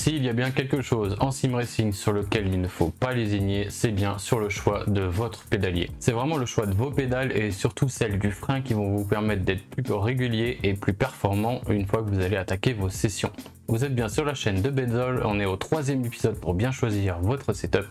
S'il y a bien quelque chose en sim racing sur lequel il ne faut pas lésigner, c'est bien sur le choix de votre pédalier. C'est vraiment le choix de vos pédales et surtout celles du frein qui vont vous permettre d'être plus régulier et plus performant une fois que vous allez attaquer vos sessions. Vous êtes bien sur la chaîne de Benzol, on est au 3e épisode pour bien choisir votre setup.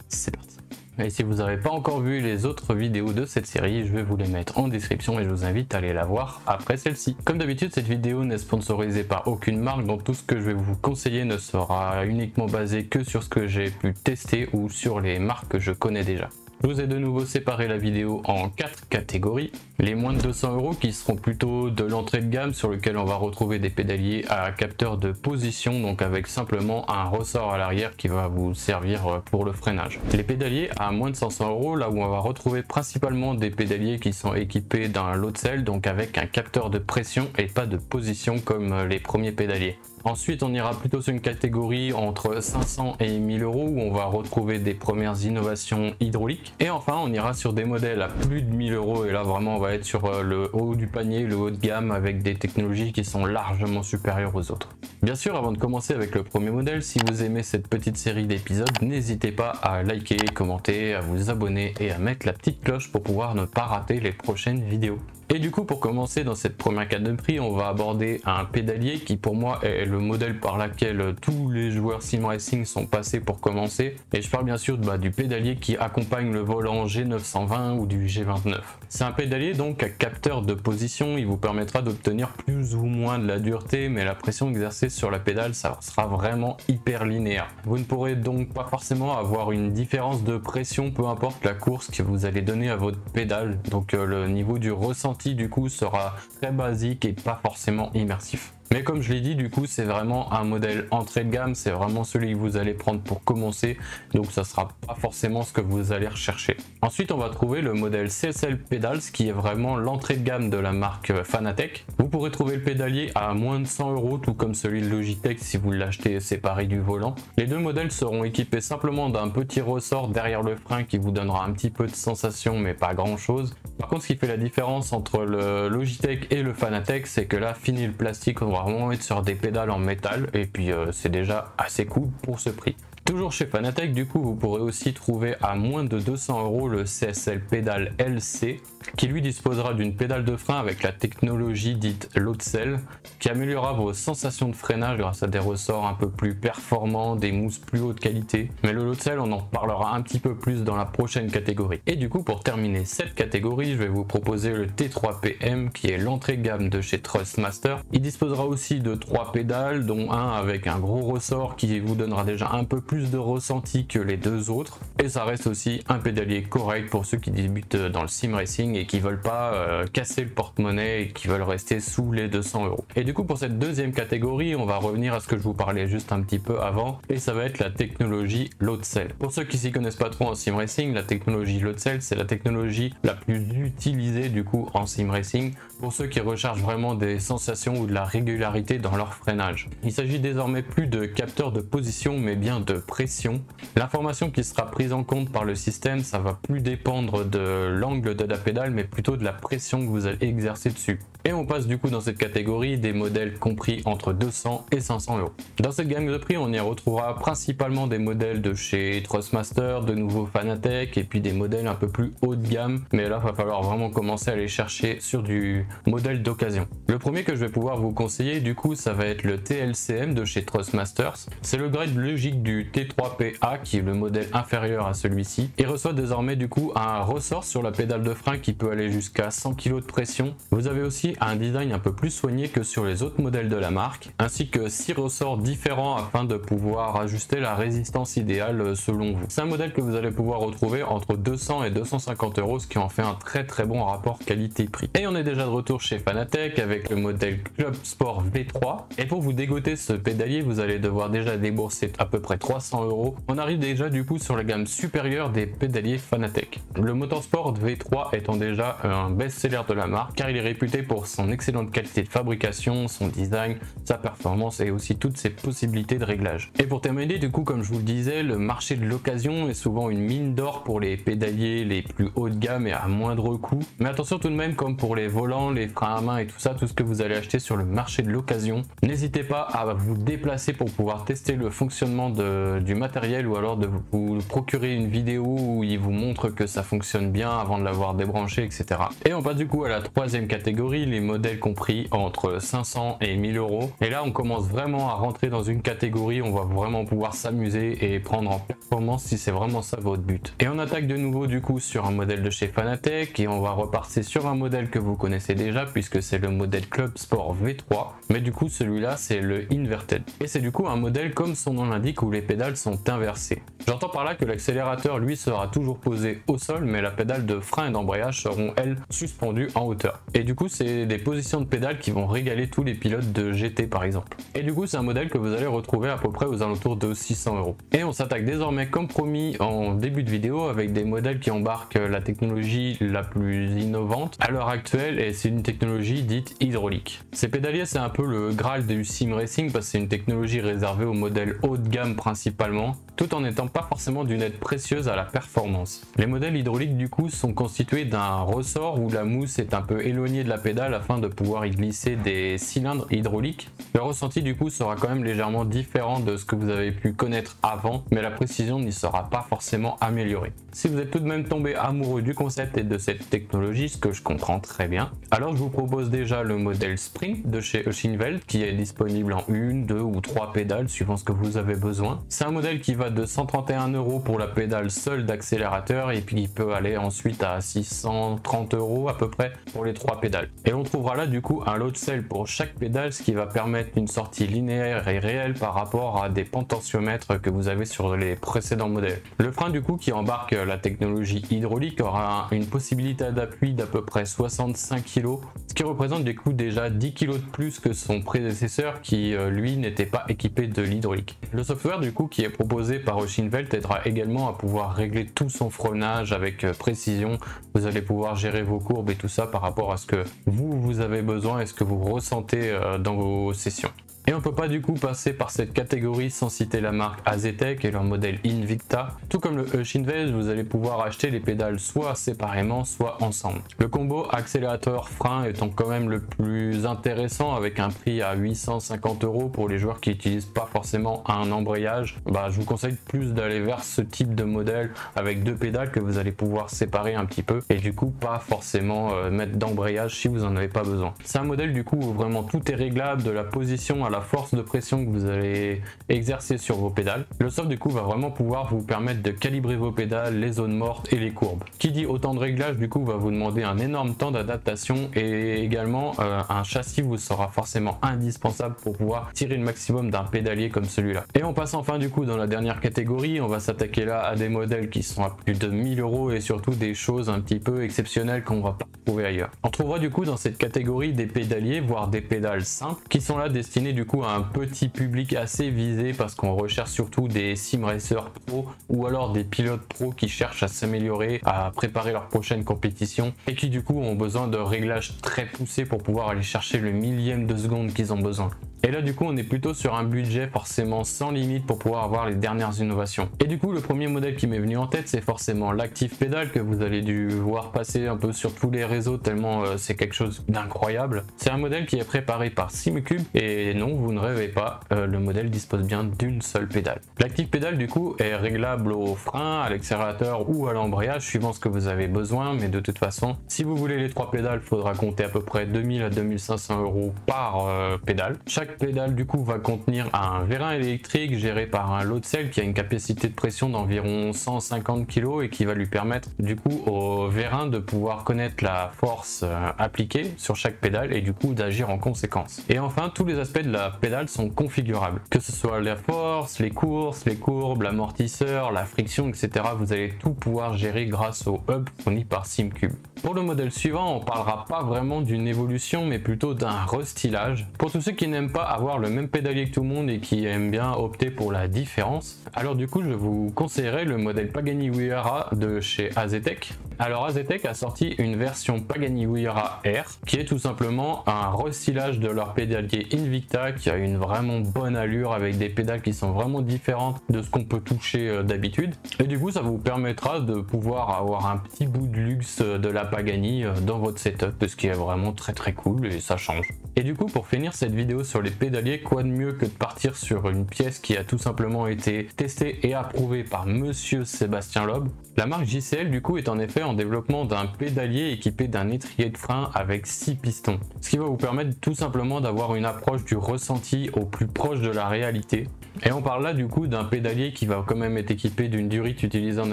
C'est parti. Et si vous n'avez pas encore vu les autres vidéos de cette série, je vais vous les mettre en description et je vous invite à aller la voir après celle-ci. Comme d'habitude, cette vidéo n'est sponsorisée par aucune marque, donc tout ce que je vais vous conseiller ne sera uniquement basé que sur ce que j'ai pu tester ou sur les marques que je connais déjà. Je vous ai de nouveau séparé la vidéo en 4 catégories. Les moins de 200 € qui seront plutôt de l'entrée de gamme sur lequel on va retrouver des pédaliers à capteur de position, donc avec simplement un ressort à l'arrière qui va vous servir pour le freinage. Les pédaliers à moins de 500 €, là où on va retrouver principalement des pédaliers qui sont équipés d'un load cell, donc avec un capteur de pression et pas de position comme les premiers pédaliers. Ensuite, on ira plutôt sur une catégorie entre 500 et 1000 € où on va retrouver des premières innovations hydrauliques. Et enfin, on ira sur des modèles à plus de 1000 € et là vraiment on va être sur le haut du panier, le haut de gamme avec des technologies qui sont largement supérieures aux autres. Bien sûr, avant de commencer avec le premier modèle, si vous aimez cette petite série d'épisodes, n'hésitez pas à liker, commenter, à vous abonner et à mettre la petite cloche pour pouvoir ne pas rater les prochaines vidéos. Et du coup, pour commencer dans cette première carte de prix, on va aborder un pédalier qui pour moi est le modèle par lequel tous les joueurs sim racing sont passés pour commencer. Et je parle bien sûr du pédalier qui accompagne le volant G920 ou du G29. C'est un pédalier donc à capteur de position, il vous permettra d'obtenir plus ou moins de la dureté, mais la pression exercée sur la pédale, ça sera vraiment hyper linéaire. Vous ne pourrez donc pas forcément avoir une différence de pression, peu importe la course que vous allez donner à votre pédale. Donc le niveau du ressenti du coup sera très basique et pas forcément immersif. Mais comme je l'ai dit, du coup c'est vraiment un modèle entrée de gamme, c'est vraiment celui que vous allez prendre pour commencer, donc ça sera pas forcément ce que vous allez rechercher. Ensuite on va trouver le modèle CSL Pedals qui est vraiment l'entrée de gamme de la marque Fanatec. Vous pourrez trouver le pédalier à moins de 100 €, tout comme celui de Logitech si vous l'achetez séparé du volant. Les deux modèles seront équipés simplement d'un petit ressort derrière le frein qui vous donnera un petit peu de sensation mais pas grand chose. Par contre ce qui fait la différence entre le Logitech et le Fanatec, c'est que là fini le plastique, on va vraiment être sur des pédales en métal et puis c'est déjà assez cool pour ce prix. Toujours chez Fanatec, du coup, vous pourrez aussi trouver à moins de 200 € le CSL Pedal LC qui lui disposera d'une pédale de frein avec la technologie dite load cell qui améliorera vos sensations de freinage grâce à des ressorts un peu plus performants, des mousses plus haute qualité. Mais le load cell, on en parlera un petit peu plus dans la prochaine catégorie. Et du coup, pour terminer cette catégorie, je vais vous proposer le T3PM qui est l'entrée de gamme de chez Thrustmaster. Il disposera aussi de 3 pédales, dont un avec un gros ressort qui vous donnera déjà un peu plus de ressenti que les deux autres. Et ça reste aussi un pédalier correct pour ceux qui débutent dans le sim racing et qui veulent pas casser le porte-monnaie et qui veulent rester sous les 200 €. Et du coup pour cette deuxième catégorie, on va revenir à ce que je vous parlais juste un petit peu avant et ça va être la technologie load cell. Pour ceux qui s'y connaissent pas trop en sim racing, la technologie load cell c'est la technologie la plus utilisée du coup en sim racing pour ceux qui recherchent vraiment des sensations ou de la régularité dans leur freinage. Il s'agit désormais plus de capteurs de position mais bien de pression. L'information qui sera prise en compte par le système, ça va plus dépendre de l'angle de la pédale mais plutôt de la pression que vous allez exercer dessus. Et on passe du coup dans cette catégorie des modèles compris entre 200 et 500 €. Dans cette gamme de prix, on y retrouvera principalement des modèles de chez Thrustmaster, de nouveau Fanatec et puis des modèles un peu plus haut de gamme. Mais là, il va falloir vraiment commencer à les chercher sur du modèle d'occasion. Le premier que je vais pouvoir vous conseiller du coup, ça va être le TLCM de chez Thrustmasters. C'est le grade logique du T3PA qui est le modèle inférieur à celui-ci. Il reçoit désormais du coup un ressort sur la pédale de frein qui peut aller jusqu'à 100 kg de pression. Vous avez aussi un design un peu plus soigné que sur les autres modèles de la marque, ainsi que 6 ressorts différents afin de pouvoir ajuster la résistance idéale selon vous. C'est un modèle que vous allez pouvoir retrouver entre 200 et 250 €, ce qui en fait un très bon rapport qualité-prix. Et on est déjà de retour chez Fanatec avec le modèle Club Sport V3. Et pour vous dégoter ce pédalier, vous allez devoir déjà débourser à peu près 300 500 €, on arrive déjà du coup sur la gamme supérieure des pédaliers Fanatec. Le Motorsport V3 étant déjà un best-seller de la marque car il est réputé pour son excellente qualité de fabrication, son design, sa performance et aussi toutes ses possibilités de réglage. Et pour terminer du coup, comme je vous le disais, le marché de l'occasion est souvent une mine d'or pour les pédaliers les plus haut de gamme et à moindre coût. Mais attention tout de même, comme pour les volants, les freins à main et tout ça, tout ce que vous allez acheter sur le marché de l'occasion, n'hésitez pas à vous déplacer pour pouvoir tester le fonctionnement du matériel ou alors de vous procurer une vidéo où il vous montre que ça fonctionne bien avant de l'avoir débranché, etc. Et on passe du coup à la troisième catégorie, les modèles compris entre 500 et 1000 €. Et là on commence vraiment à rentrer dans une catégorie où on va vraiment pouvoir s'amuser et prendre en performance si c'est vraiment ça votre but. Et on attaque de nouveau du coup sur un modèle de chez Fanatec et on va repartir sur un modèle que vous connaissez déjà puisque c'est le modèle Club Sport V3, mais du coup celui-là c'est le Inverted. Et c'est du coup un modèle comme son nom l'indique où les pédales sont inversées. J'entends par là que l'accélérateur lui sera toujours posé au sol, mais la pédale de frein et d'embrayage seront elles suspendues en hauteur. Et du coup c'est des positions de pédales qui vont régaler tous les pilotes de GT par exemple. Et du coup c'est un modèle que vous allez retrouver à peu près aux alentours de 600 €. Et on s'attaque désormais comme promis en début de vidéo avec des modèles qui embarquent la technologie la plus innovante à l'heure actuelle et c'est une technologie dite hydraulique. Ces pédaliers c'est un peu le graal du sim racing parce que c'est une technologie réservée aux modèles haut de gamme principalement, tout en n'étant pas forcément d'une aide précieuse à la performance. Les modèles hydrauliques du coup sont constitués d'un ressort où la mousse est un peu éloignée de la pédale afin de pouvoir y glisser des cylindres hydrauliques. Le ressenti du coup sera quand même légèrement différent de ce que vous avez pu connaître avant, mais la précision n'y sera pas forcément améliorée. Si vous êtes tout de même tombé amoureux du concept et de cette technologie, ce que je comprends très bien, alors je vous propose déjà le modèle Sprint de chez Eschenveld qui est disponible en 1, 2 ou 3 pédales suivant ce que vous avez besoin. C'est un modèle qui va de 131 € pour la pédale seule d'accélérateur et puis il peut aller ensuite à 630 € à peu près pour les 3 pédales. Et on trouvera là du coup un load cell pour chaque pédale, ce qui va permettre une sortie linéaire et réelle par rapport à des potentiomètres que vous avez sur les précédents modèles. Le frein du coup qui embarque la technologie hydraulique aura une possibilité d'appui d'à peu près 65 kg, ce qui représente du coup déjà 10 kg de plus que son prédécesseur qui lui n'était pas équipé de l'hydraulique. Le software du coup qui est proposé par Eschenveld aidera également à pouvoir régler tout son freinage avec précision. Vous allez pouvoir gérer vos courbes et tout ça par rapport à ce que vous avez besoin et ce que vous ressentez dans vos sessions. Et on peut pas du coup passer par cette catégorie sans citer la marque Azetec et leur modèle Invicta. Tout comme le Eschenveld, vous allez pouvoir acheter les pédales soit séparément, soit ensemble. Le combo accélérateur-frein étant quand même le plus intéressant avec un prix à 850 € pour les joueurs qui n'utilisent pas forcément un embrayage. Je vous conseille plus d'aller vers ce type de modèle avec 2 pédales que vous allez pouvoir séparer un petit peu et du coup pas forcément mettre d'embrayage si vous en avez pas besoin. C'est un modèle du coup où vraiment tout est réglable, de la position à la force de pression que vous allez exercer sur vos pédales. Le soft du coup va vraiment pouvoir vous permettre de calibrer vos pédales, les zones mortes et les courbes. Qui dit autant de réglage du coup va vous demander un énorme temps d'adaptation et également un châssis vous sera forcément indispensable pour pouvoir tirer le maximum d'un pédalier comme celui-là. Et on passe enfin du coup dans la dernière catégorie, on va s'attaquer là à des modèles qui sont à plus de 1000 € et surtout des choses un petit peu exceptionnelles qu'on va pas trouver ailleurs. On trouvera du coup dans cette catégorie des pédaliers, voire des pédales simples qui sont là destinés du coup à un petit public assez visé parce qu'on recherche surtout des sim racers pro ou alors des pilotes pro qui cherchent à s'améliorer, à préparer leur prochaine compétition et qui du coup ont besoin de réglages très poussés pour pouvoir aller chercher le millième de seconde qu'ils ont besoin. Et là du coup on est plutôt sur un budget forcément sans limite pour pouvoir avoir les dernières innovations. Et du coup le premier modèle qui m'est venu en tête c'est forcément l'Active Pedal que vous allez dû voir passer un peu sur tous les réseaux tellement c'est quelque chose d'incroyable. C'est un modèle qui est préparé par SimCube et non vous ne rêvez pas, le modèle dispose bien d'une seule pédale. L'Active Pedal du coup est réglable au frein, à l'accélérateur ou à l'embrayage suivant ce que vous avez besoin, mais de toute façon si vous voulez les 3 pédales il faudra compter à peu près 2000 à 2500 € par pédale. Chaque pédale du coup va contenir un vérin électrique géré par un load cell qui a une capacité de pression d'environ 150 kg et qui va lui permettre du coup au vérin de pouvoir connaître la force appliquée sur chaque pédale et du coup d'agir en conséquence. Et enfin tous les aspects de la pédale sont configurables, que ce soit la force, les courses, les courbes, l'amortisseur, la friction, etc. Vous allez tout pouvoir gérer grâce au hub fourni par SimCube. Pour le modèle suivant, on parlera pas vraiment d'une évolution mais plutôt d'un restylage. Pour tous ceux qui n'aiment pas avoir le même pédalier que tout le monde et qui aime bien opter pour la différence, alors du coup je vous conseillerais le modèle Pagani Huayra de chez Azetec. Alors Azetec a sorti une version Pagani Huayra R qui est tout simplement un restylage de leur pédalier Invicta qui a une vraiment bonne allure avec des pédales qui sont vraiment différentes de ce qu'on peut toucher d'habitude. Et du coup ça vous permettra de pouvoir avoir un petit bout de luxe de la Pagani dans votre setup, ce qui est vraiment très cool et ça change. Et du coup pour finir cette vidéo sur les pédaliers, quoi de mieux que de partir sur une pièce qui a tout simplement été testée et approuvée par monsieur Sébastien Loeb. La marque JCL du coup est en effet en développement d'un pédalier équipé d'un étrier de frein avec 6 pistons, ce qui va vous permettre tout simplement d'avoir une approche du ressenti au plus proche de la réalité. Et on parle là du coup d'un pédalier qui va quand même être équipé d'une durite utilisée en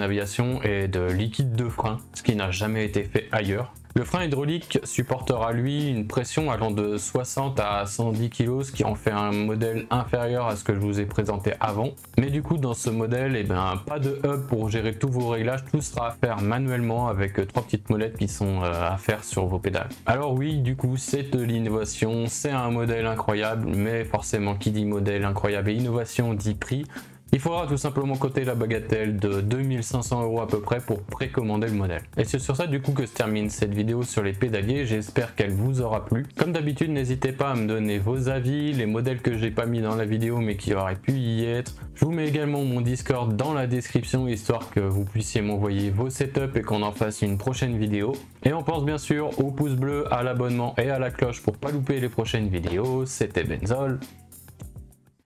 aviation et de liquide de frein, ce qui n'a jamais été fait ailleurs. Le frein hydraulique supportera lui une pression allant de 60 à 110 kg, ce qui en fait un modèle inférieur à ce que je vous ai présenté avant. Mais du coup dans ce modèle, pas de hub pour gérer tous vos réglages, tout sera à faire manuellement avec 3 petites molettes qui sont à faire sur vos pédales. Alors oui, du coup c'est de l'innovation, c'est un modèle incroyable, mais forcément qui dit modèle incroyable et innovation dit prix. Il faudra tout simplement coter la bagatelle de 2500 € à peu près pour précommander le modèle. Et c'est sur ça du coup que se termine cette vidéo sur les pédaliers, j'espère qu'elle vous aura plu. Comme d'habitude n'hésitez pas à me donner vos avis, les modèles que j'ai pas mis dans la vidéo mais qui auraient pu y être. Je vous mets également mon Discord dans la description histoire que vous puissiez m'envoyer vos setups et qu'on en fasse une prochaine vidéo. Et on pense bien sûr au pouce bleu, à l'abonnement et à la cloche pour pas louper les prochaines vidéos. C'était Benzol.